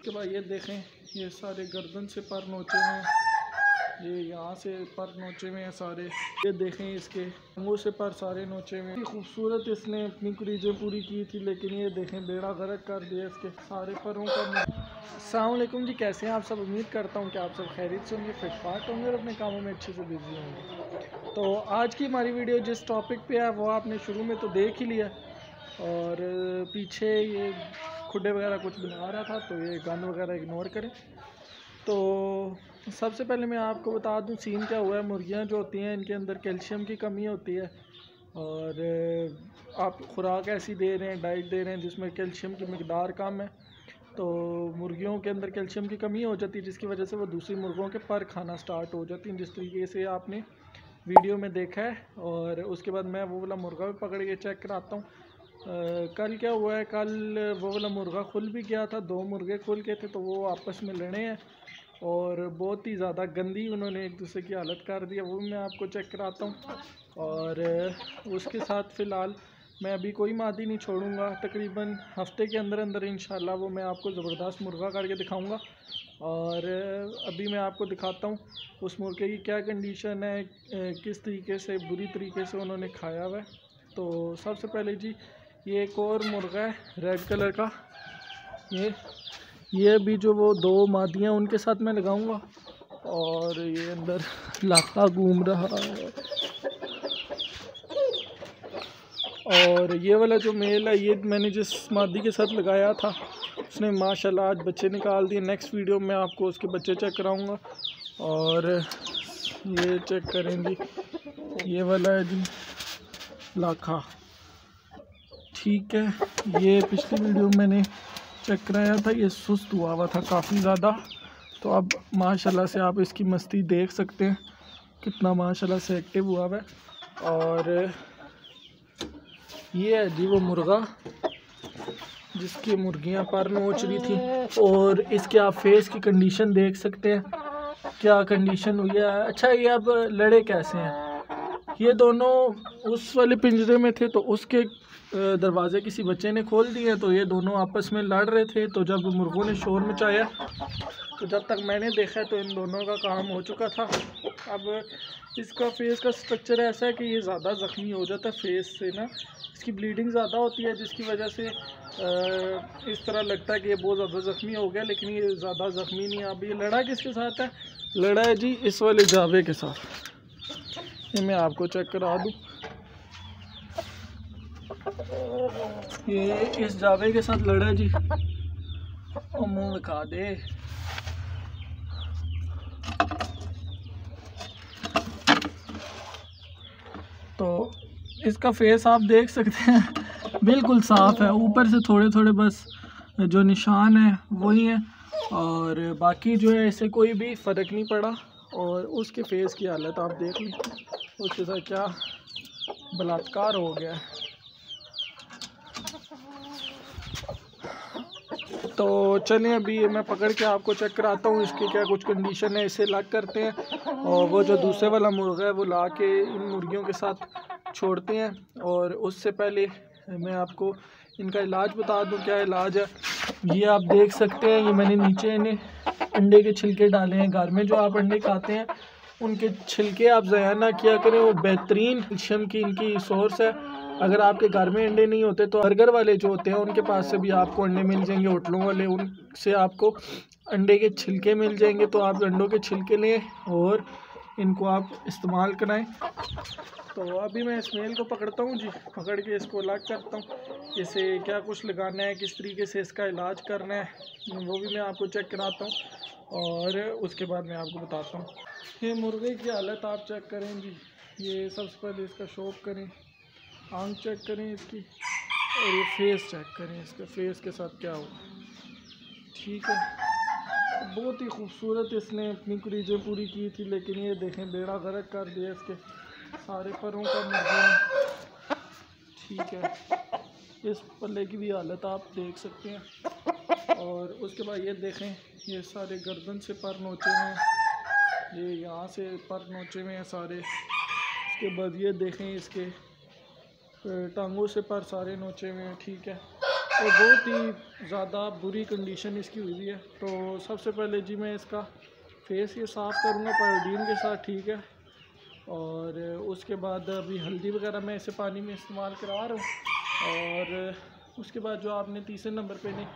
उसके बाद ये देखें, ये सारे गर्दन से पर नोचे हुए हैं, ये यहाँ से पर नोचे हुए हैं सारे। ये देखें इसके मुँह से पर सारे नोचे हुए हैं। खूबसूरत इसने अपनी कुरीजें पूरी की थी, लेकिन ये देखें बेड़ा गर्क कर दिया इसके सारे परों का। अस्सलाम वालेकुम जी, कैसे हैं आप सब? उम्मीद करता हूँ कि आप सब खैरियत से होंगे, फिटफाट होंगे और अपने कामों में अच्छे से बिजी होंगे। तो आज की हमारी वीडियो जिस टॉपिक पे है वो आपने शुरू में तो देख ही लिया, और पीछे ये खुडे वगैरह कुछ बना रहा था, तो ये गन वगैरह इग्नोर करें। तो सबसे पहले मैं आपको बता दूं सीन क्या हुआ है। मुर्गियां जो होती हैं इनके अंदर कैल्शियम की कमी होती है, और आप खुराक ऐसी दे रहे हैं, डाइट दे रहे हैं जिसमें कैल्शियम की मकदार कम है, तो मुर्गियों के अंदर कैल्शियम की कमी हो जाती है, जिसकी वजह से वो दूसरी मुर्गों के पर खाना स्टार्ट हो जाती हैं, जिस तरीके से आपने वीडियो में देखा है। और उसके बाद मैं वो वाला मुर्गा भी पकड़ के चेक कराता हूँ। कल क्या हुआ है, कल वो वाला मुर्गा खुल भी गया था, 2 मुर्गे खुल के थे, तो वो आपस में लड़े हैं और बहुत ही ज़्यादा गंदी उन्होंने एक दूसरे की हालत कर दी है, वो मैं आपको चेक कराता हूँ। और उसके साथ फ़िलहाल मैं अभी कोई मादी नहीं छोड़ूंगा, तकरीबन हफ्ते के अंदर अंदर इंशाल्लाह वो मैं आपको ज़बरदस्त मुर्गा करके दिखाऊंगा। और अभी मैं आपको दिखाता हूँ उस मुर्गे की क्या कंडीशन है, किस तरीके से बुरी तरीके से उन्होंने खाया हुआ है। तो सबसे पहले जी, ये एक और मुर्गा है रेड कलर का, ये भी जो वो 2 मादियाँ उनके साथ मैं लगाऊंगा, और ये अंदर लाखा घूम रहा है। और ये वाला जो मेल है, ये मैंने जिस मादी के साथ लगाया था उसने माशाल्लाह आज बच्चे निकाल दिए। नेक्स्ट वीडियो में आपको उसके बच्चे चेक कराऊंगा। और ये चेक करेंगे, ये वाला है जी लाखा, ठीक है। ये पिछली वीडियो में मैंने चेक कराया था, ये सुस्त हुआ था काफ़ी ज़्यादा, तो अब माशाल्लाह से आप इसकी मस्ती देख सकते हैं कितना माशाल्लाह से एक्टिव हुआ है। और ये है जी वो मुर्गा जिसकी मुर्गियां पर नोच रही थी, और इसके आप फेस की कंडीशन देख सकते हैं क्या कंडीशन हुई है। अच्छा, ये अब लड़े कैसे हैं? ये दोनों उस वाले पिंजरे में थे, तो उसके दरवाज़े किसी बच्चे ने खोल दिए, तो ये दोनों आपस में लड़ रहे थे। तो जब मुर्गों ने शोर मचाया, तो जब तक मैंने देखा तो इन दोनों का काम हो चुका था। अब इसका फेस का स्ट्रक्चर ऐसा है कि ये ज़्यादा ज़ख्मी हो जाता है फेस से ना, इसकी ब्लीडिंग ज़्यादा होती है, जिसकी वजह से इस तरह लगता है कि ये बहुत ज़्यादा ज़ख्मी हो गया, लेकिन ये ज़्यादा ज़ख्मी नहीं है। अब ये लड़ा किसके साथ है? लड़ा है जी इस वाले जावे के साथ। ये मैं आपको चेक करा दूँ, ये इस जावे के साथ लड़ा है जी। और मुँह दिखा दे। तो इसका फेस आप देख सकते हैं बिल्कुल साफ़ है, ऊपर से थोड़े थोड़े बस जो निशान है वही है, और बाकी जो है इसे कोई भी फ़र्क नहीं पड़ा। और उसके फेस की हालत आप देख लें, उसके साथ क्या बलात्कार हो गया है। तो चलें अभी मैं पकड़ के आपको चेक कराता हूँ इसकी क्या कुछ कंडीशन है। इसे लग करते हैं, और वो जो दूसरे वाला मुर्गा है वो ला के इन मुर्गियों के साथ छोड़ते हैं। और उससे पहले मैं आपको इनका इलाज बता दूं क्या इलाज है। ये आप देख सकते हैं, ये मैंने नीचे इन्हें अंडे के छिलके डाले हैं। घर में जो आप अंडे खाते हैं उनके छिलके आप ज़ाया ना किया करें, वो बेहतरीन कैल्शियम की इनकी सोर्स है। अगर आपके घर में अंडे नहीं होते तो बर्गर वाले जो होते हैं उनके पास से भी आपको अंडे मिल जाएंगे, होटलों वाले, उनसे आपको अंडे के छिलके मिल जाएंगे। तो आप अंडों के छिलके लें और इनको आप इस्तेमाल कराएं। तो अभी मैं स्मेल को पकड़ता हूँ जी, पकड़ के इसको अलग करता हूँ, इसे क्या कुछ लगाना है, किस तरीके से इसका इलाज करना है, वो भी मैं आपको चेक कराता हूँ, और उसके बाद मैं आपको बताता हूँ। ये मुर्गे की हालत आप चेक करें जी। ये सबसे पहले इसका शौक करें, आंख चेक करें इसकी, और ये फेस चेक करें इसके फेस के साथ क्या हुआ, ठीक है। बहुत ही खूबसूरत इसने अपनी कुरीजें पूरी की थी, लेकिन ये देखें बेड़ा गर्क कर दिया इसके सारे परों का मुर्गियाँ, ठीक है। इस पल्ले की भी हालत आप देख सकते हैं। और उसके बाद ये देखें, ये सारे गर्दन से पर नोचे हुए हैं, ये यहाँ से पर नोचे हुए हैं सारे। इसके बाद ये देखें इसके टांगों से पर सारे नोचे हुए हैं, ठीक है। और बहुत ही ज़्यादा बुरी कंडीशन इसकी हुई है। तो सबसे पहले जी मैं इसका फेस ये साफ़ करूँगा पायोडीन के साथ, ठीक है। और उसके बाद अभी हल्दी वगैरह मैं इसे पानी में इस्तेमाल करा रहा हूँ। और उसके बाद जो आपने तीसरे नंबर पे ने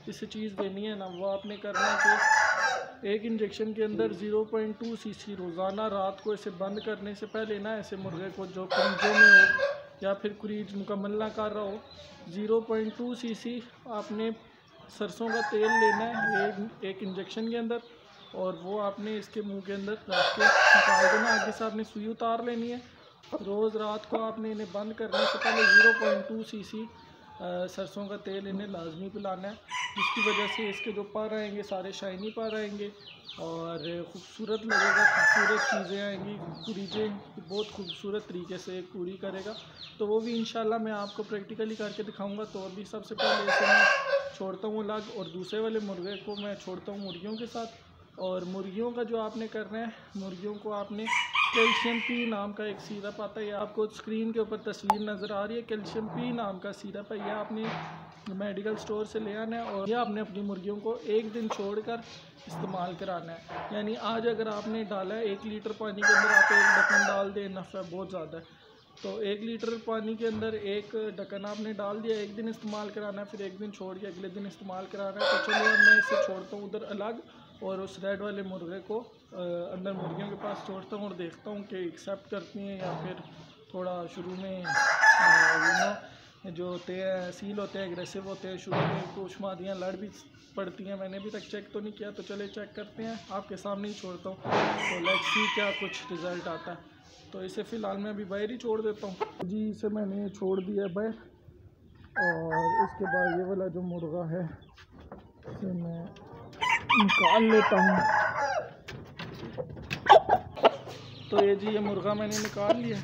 इसे चीज़ देनी है ना, वो आपने करना है कि एक इंजेक्शन के अंदर 0.2 सीसी रोज़ाना रात को इसे बंद करने से पहले ना, ऐसे मुर्गे को जो क्रीजों में हो या फिर क्रीज मुकम्मल ना कर रहा हो, 0.2 सीसी आपने सरसों का तेल लेना है एक इंजेक्शन के अंदर, और वो आपने इसके मुंह के अंदर रख के निकाल देना। आगे से आपने सुई उतार लेनी है। रोज़ रात को आपने इन्हें बंद करने से पहले 0.2 सीसी सरसों का तेल इन्हें लाजमी पिलाना है, जिसकी वजह से इसके जो पर आएंगे सारे शाइनी पर आएंगे और ख़ूबसूरत लगेगा, खूबसूरत चीज़ें आएंगी, क्रीजें बहुत खूबसूरत तरीके से पूरी करेगा। तो वो भी इंशाल्लाह मैं आपको प्रैक्टिकली करके दिखाऊंगा। तो अभी सबसे पहले इसे मैं छोड़ता हूँ अलग, और दूसरे वाले मुर्गे को मैं छोड़ता हूँ मुर्गियों के साथ। और मुर्गियों का जो आपने करना है, मुर्गियों को आपने कैल्शियम पी नाम का एक सिरप आता है, आपको स्क्रीन के ऊपर तस्वीर नज़र आ रही है, कैल्शियम पी नाम का सिरप है। यह आपने मेडिकल स्टोर से ले आना है और यह आपने अपनी मुर्गियों को एक दिन छोड़कर इस्तेमाल कराना है। यानी आज अगर आपने डाला है 1 लीटर पानी के अंदर आप 1 ढक्कन डाल दें, नफ़ा बहुत ज़्यादा है। तो 1 लीटर पानी के अंदर 1 ढक्कन आपने डाल दिया, एक दिन इस्तेमाल कराना है, फिर एक दिन छोड़ के अगले दिन इस्तेमाल कराना है। तो चलिए मैं इसे छोड़ता हूँ उधर अलग, और उस रेड वाले मुर्गे को अंदर मुर्गियों के पास छोड़ता हूँ और देखता हूँ कि एक्सेप्ट करती हैं या फिर थोड़ा शुरू में जो होते हैं सील होते हैं, एग्रेसिव होते हैं, शुरू में कुछ मादियाँ लड़ भी पड़ती हैं। मैंने अभी तक चेक तो नहीं किया, तो चले चेक करते हैं, आपके सामने ही छोड़ता हूँ। तो लेट्स सी क्या कुछ रिज़ल्ट आता है। तो इसे फ़िलहाल मैं अभी बाहर ही छोड़ देता हूँ जी। इसे मैंने छोड़ दिया बाहर, और इसके बाद ये वाला जो मुर्गा है इसे मैं निकाल लेता हूँ। तो ये जी ये मुर्गा मैंने निकाल लिया।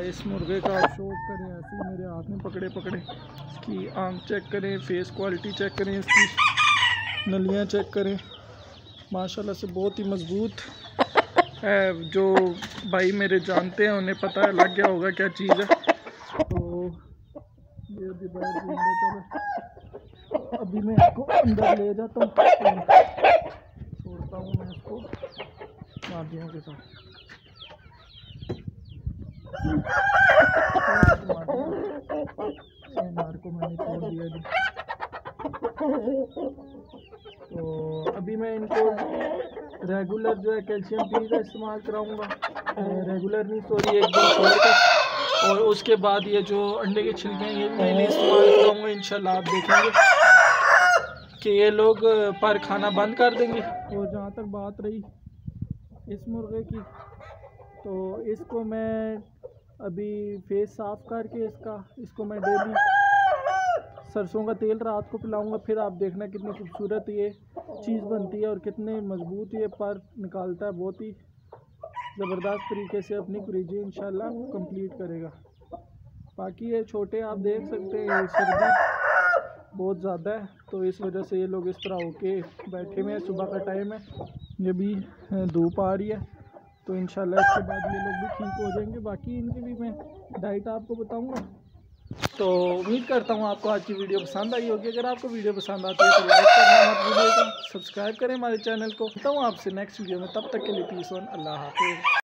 इस मुर्गे का शौक करें ऐसे मेरे हाथ में पकड़े पकड़े, इसकी आँख चेक करें, फेस क्वालिटी चेक करें, इसकी नलियाँ चेक करें, माशाल्लाह से बहुत ही मज़बूत है। जो भाई मेरे जानते हैं उन्हें पता है लग गया होगा क्या चीज़ है। तो ये भी चलो अभी मैं इसको अंदर ले जाता हूँ, छोड़ता हूँ मैं इसको मादियों के साथ। मार को मैंने छोड़ दिया जी। तो अभी मैं इनको रेगुलर जो है कैल्शियम पी का इस्तेमाल कराऊंगा, रेगुलर नहीं सॉरी, एक दिन छोड़कर। और उसके बाद ये जो अंडे के छिलके हैं ये भी मैं इन्हें इस्तेमाल कराऊंगा। इंशाल्लाह आप देखेंगे कि ये लोग पर खाना बंद कर देंगे। और जहाँ तक बात रही इस मुर्गे की, तो इसको मैं अभी फेस साफ़ करके इसको मैं डेली सरसों का तेल रात को पिलाऊंगा। फिर आप देखना कितनी खूबसूरत ये चीज़ बनती है और कितने मजबूत ये पर निकालता है। बहुत ही ज़बरदस्त तरीके से अपनी क्रीजें इंशाल्लाह कंप्लीट करेगा। बाकी ये छोटे आप देख सकते हैं, सर्दी बहुत ज़्यादा है तो इस वजह से ये लोग इस तरह होके बैठे हुए हैं। सुबह का टाइम है, ये भी धूप आ रही है, तो इंशाल्लाह इसके बाद ये लोग भी ठीक हो जाएंगे। बाकी इनकी भी मैं डाइट आपको बताऊंगा। तो उम्मीद करता हूँ आपको आज की वीडियो पसंद आई होगी। अगर आपको वीडियो पसंद आती है तो लाइक करना मत भूलिएगा, सब्सक्राइब करें हमारे चैनल को। मिलता हूँ आपसे नेक्स्ट वीडियो में, तब तक के लिए पीस ऑन, अल्लाह हाफ़िज़।